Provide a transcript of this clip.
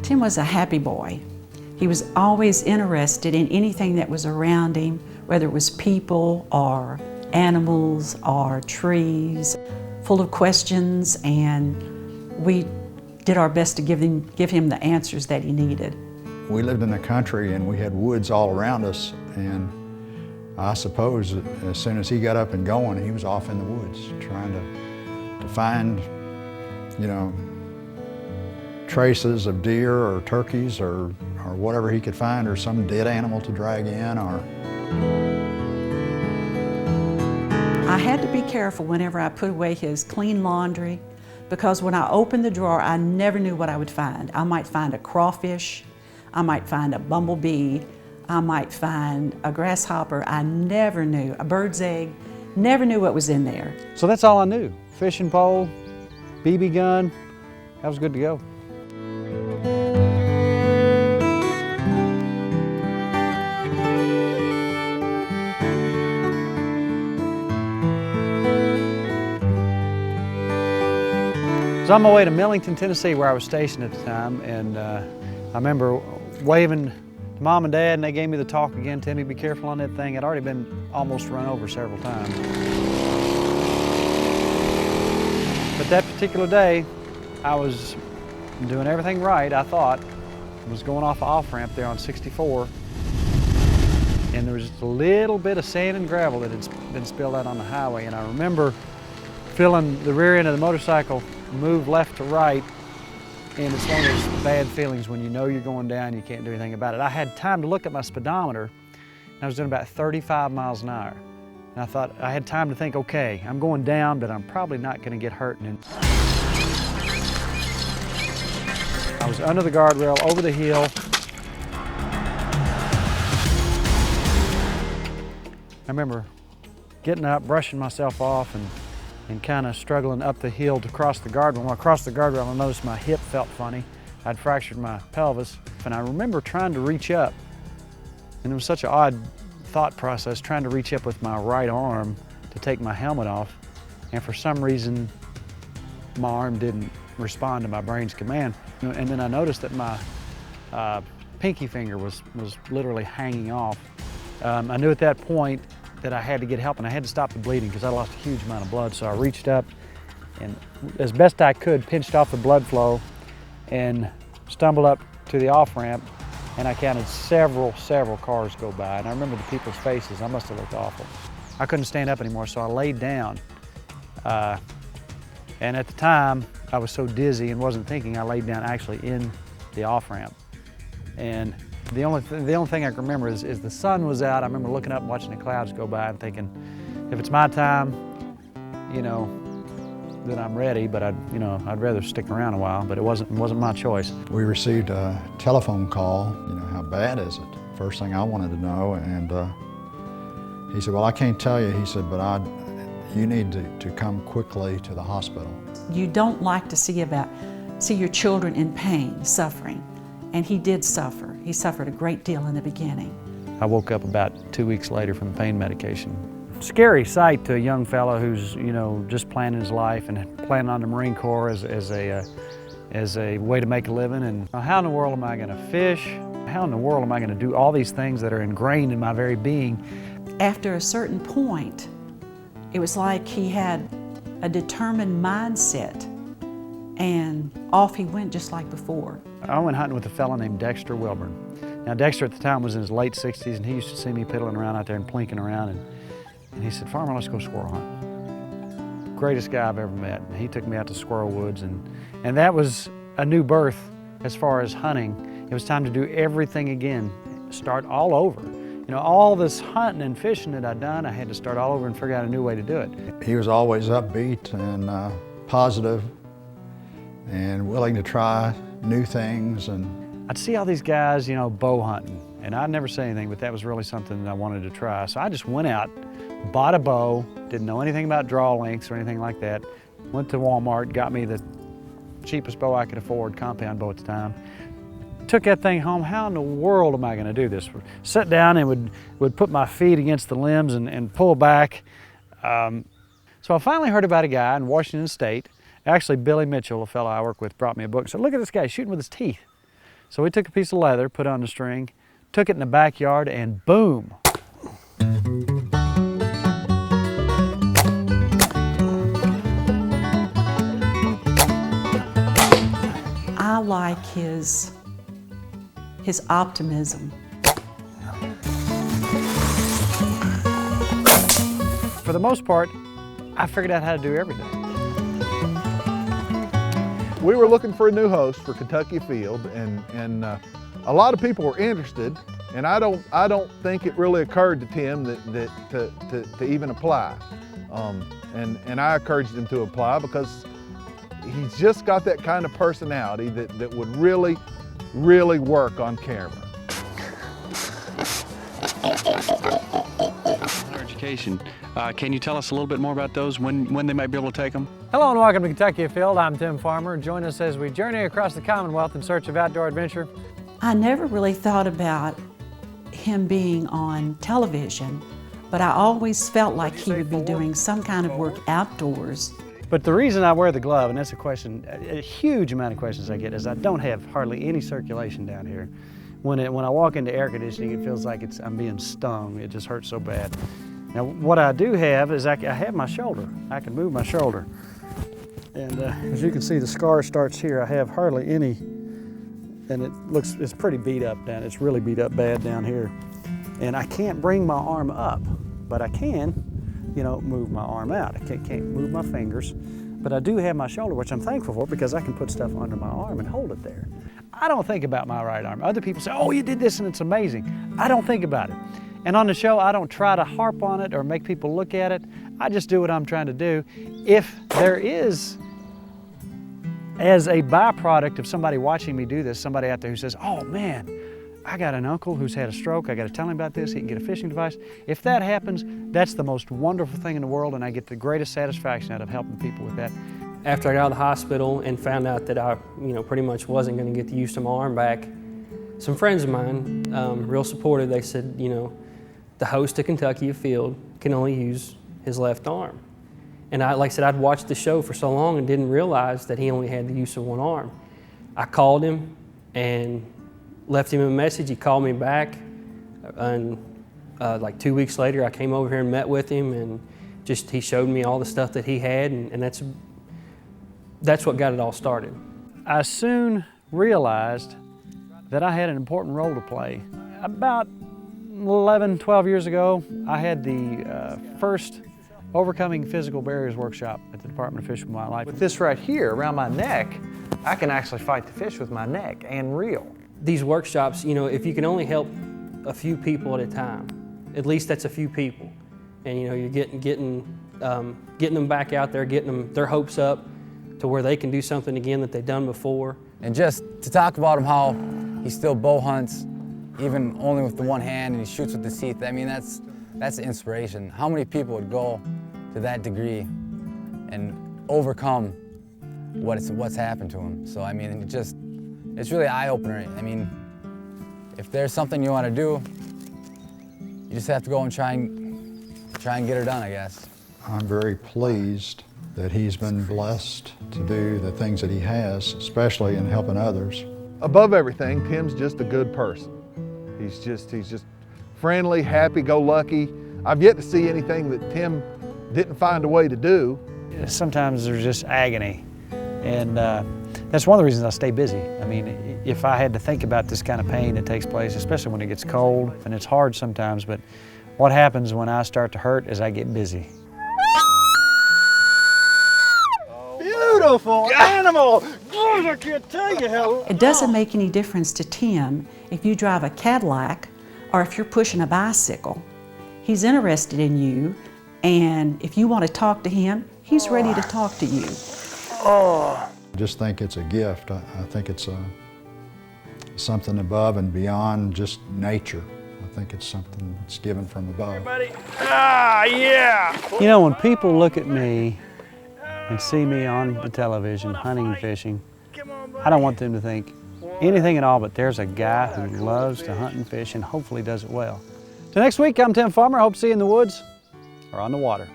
Tim was a happy boy. He was always interested in anything that was around him, whether it was people or animals or trees, full of questions, and we did our best to give him the answers that he needed. We lived in the country and we had woods all around us, and I suppose as soon as he got up and going, he was off in the woods trying to find, you know, traces of deer or turkeys or whatever he could find, or some dead animal to drag in. I had to be careful whenever I put away his clean laundry, because when I opened the drawer, I never knew what I would find. I might find a crawfish, I might find a bumblebee, I might find a grasshopper. I never knew, a bird's egg, never knew what was in there. So that's all I knew. Fishing pole, BB gun, that was good to go. I was on my way to Millington, Tennessee, where I was stationed at the time, and I remember waving to Mom and Dad, and they gave me the talk again, Timmy, be careful on that thing. I'd already been almost run over several times. But that particular day, I was doing everything right, I thought. I was going off an off-ramp there on 64, and there was just a little bit of sand and gravel that had been spilled out on the highway, and I remember feeling the rear end of the motorcycle move left to right, and it's one of those bad feelings when you know you're going down and you can't do anything about it. I had time to look at my speedometer, and I was doing about 35 miles an hour. And I thought, I had time to think, okay, I'm going down, but I'm probably not going to get hurt. And I was under the guardrail, over the hill. I remember getting up, brushing myself off, and kind of struggling up the hill to cross the guardrail. When I crossed the guardrail, I noticed my hip felt funny. I'd fractured my pelvis, and I remember trying to reach up, and it was such an odd thought process, trying to reach up with my right arm to take my helmet off, and for some reason, my arm didn't respond to my brain's command. And then I noticed that my pinky finger was literally hanging off. I knew at that point that I had to get help, and I had to stop the bleeding because I lost a huge amount of blood. So I reached up and, as best I could, pinched off the blood flow and stumbled up to the off-ramp, and I counted several cars go by. And I remember the people's faces. I must have looked awful. I couldn't stand up anymore, so I laid down. And at the time, I was so dizzy and wasn't thinking, I laid down actually in the off-ramp. And the only thing I can remember is the sun was out. I remember looking up and watching the clouds go by and thinking, if it's my time, you know, then I'm ready, but I'd rather stick around a while, but it wasn't my choice. We received a telephone call, you know, how bad is it? First thing I wanted to know, and he said, well, I can't tell you. He said, but you need to come quickly to the hospital. You don't like to see your children in pain, suffering, and he did suffer. He suffered a great deal in the beginning. I woke up about 2 weeks later from the pain medication. Scary sight to a young fellow who's, you know, just planning his life and planning on the Marine Corps as a way to make a living. And how in the world am I going to fish? How in the world am I going to do all these things that are ingrained in my very being? After a certain point, it was like he had a determined mindset, and off he went just like before. I went hunting with a fellow named Dexter Wilburn. Now Dexter at the time was in his late 60s, and he used to see me piddling around out there and plinking around, and he said, Farmer, let's go squirrel hunt. Greatest guy I've ever met. And he took me out to squirrel woods, and that was a new birth as far as hunting. It was time to do everything again, start all over. You know, all this hunting and fishing that I'd done, I had to start all over and figure out a new way to do it. He was always upbeat and positive and willing to try new things. And I'd see all these guys, you know, bow hunting, and I'd never say anything, but that was really something that I wanted to try. So I just went out, bought a bow, didn't know anything about draw lengths or anything like that. Went to Walmart, got me the cheapest bow I could afford, compound bow at the time. Took that thing home. How in the world am I going to do this? Sat down and would put my feet against the limbs and pull back. So I finally heard about a guy in Washington State. Actually, Billy Mitchell, a fellow I work with, brought me a book. So look at this guy shooting with his teeth. So we took a piece of leather, put it on the string, took it in the backyard, and boom. I like his optimism. For the most part, I figured out how to do everything. We were looking for a new host for Kentucky Field, and a lot of people were interested, and I don't think it really occurred to Tim to even apply. And I encouraged him to apply because he's just got that kind of personality that would really, really work on camera. Education. Can you tell us a little bit more about those, when they might be able to take them? Hello and welcome to Kentucky Field. I'm Tim Farmer. Join us as we journey across the Commonwealth in search of outdoor adventure. I never really thought about him being on television, but I always felt like he would be doing some kind of work outdoors. But the reason I wear the glove, and that's a question, a huge amount of questions I get, is I don't have hardly any circulation down here. When I walk into air conditioning, it feels like I'm being stung. It just hurts so bad. Now, what I do have is I have my shoulder. I can move my shoulder. And as you can see, the scar starts here. I have hardly any, and it's pretty beat up down. It's really beat up bad down here. And I can't bring my arm up, but I can, move my arm out. I can't move my fingers, but I do have my shoulder, which I'm thankful for because I can put stuff under my arm and hold it there. I don't think about my right arm. Other people say, oh, you did this and it's amazing. I don't think about it. And on the show, I don't try to harp on it or make people look at it. I just do what I'm trying to do. If there is, as a byproduct of somebody watching me do this, somebody out there who says, oh man, I got an uncle who's had a stroke, I got to tell him about this, he can get a fishing device. If that happens, that's the most wonderful thing in the world, and I get the greatest satisfaction out of helping people with that. After I got out of the hospital and found out that I, pretty much wasn't going to get the use of my arm back, some friends of mine, real supportive, they said, the host of Kentucky Field can only use his left arm. And like I said, I'd watched the show for so long and didn't realize that he only had the use of one arm. I called him and left him a message. He called me back, and like 2 weeks later, I came over here and met with him, and he showed me all the stuff that he had, and that's what got it all started. I soon realized that I had an important role to play. About 11, 12 years ago, I had the first Overcoming Physical Barriers workshop at the Department of Fish and Wildlife. With this right here around my neck, I can actually fight the fish with my neck and reel. These workshops, if you can only help a few people at a time, at least that's a few people. And you're getting them back out there, getting them their hopes up to where they can do something again that they've done before. And just to talk about him, how he still bow hunts, even only with the one hand, and he shoots with the teeth. I mean, that's inspiration. How many people would go to that degree and overcome what's happened to him? So I mean, it's really eye-opener. I mean, if there's something you want to do, you just have to go and try and get her done, I guess. I'm very pleased that he's been blessed to do the things that he has, especially in helping others. Above everything, Tim's just a good person. He's just friendly, happy-go-lucky. I've yet to see anything that Tim didn't find a way to do. Sometimes there's just agony, and that's one of the reasons I stay busy. I mean, if I had to think about this kind of pain that takes place, especially when it gets cold, and it's hard sometimes, but what happens when I start to hurt is I get busy. Beautiful animal! God, I can't tell you how. It doesn't make any difference to Tim if you drive a Cadillac or if you're pushing a bicycle. He's interested in you, and if you want to talk to him, he's ready to talk to you. I just think it's a gift. I think it's something above and beyond just nature. I think it's something that's given from above. Everybody, yeah! When people look at me and see me on the television hunting and fishing, I don't want them to think anything at all, but there's a guy who loves to hunt and fish and hopefully does it well. Till next week, I'm Tim Farmer. I hope to see you in the woods or on the water.